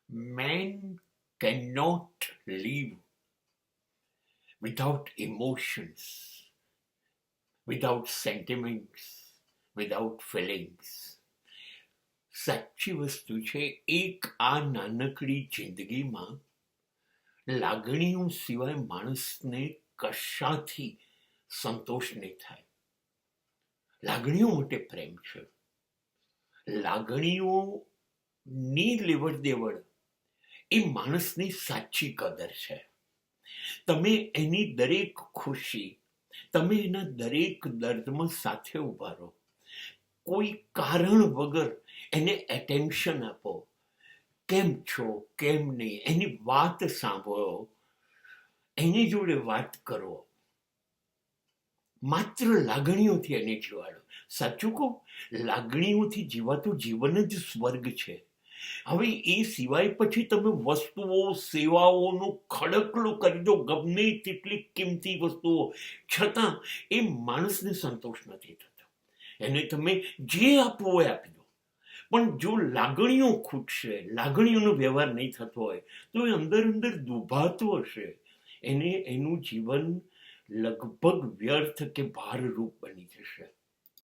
Man cannot live without emotions, without sentiments, without feelings. સાચી વસ્તુ છે, એક આ નાનકડી જિંદગીમાં લાગણીઓ સિવાય માણસને કશાથી સંતોષ નહીં થાય. લાગણીઓ માટે પ્રેમ છે, લાગણીઓની લેવડ દેવડ એ માણસની સાચી કદર છે. તમે એની દરેક ખુશી, તમે એના દરેક દર્દમાં સાથે ઉભા રહો, કોઈ કારણ વગર એને એટેન્શન આપો, કેમ છો કેમ નહીં, એની વાત સાંભળો, એની જોડે વાત કરો, માત્ર લાગણીઓથી એને જીવાડો. સાચું કહું, લાગણીઓથી જીવાતું જીવન જ સ્વર્ગ છે. હવે એ સિવાય પછી તમે વસ્તુઓ સેવાઓનું ખડકલું કરી દો, ગમે તેટલી કિંમતી વસ્તુઓ, છતાં એ માણસને સંતોષ નથી થતો. એને તમે જે આપવો હોય આપી દો, પણ જો લાગણીઓ ખૂટશે, લાગણીઓનો વ્યવહાર નહીં થતો હોય તો એ અંદર અંદર દુભાતો હશે. એને એનું જીવન લગભગ વ્યર્થ કે ભારરૂપ બની જશે.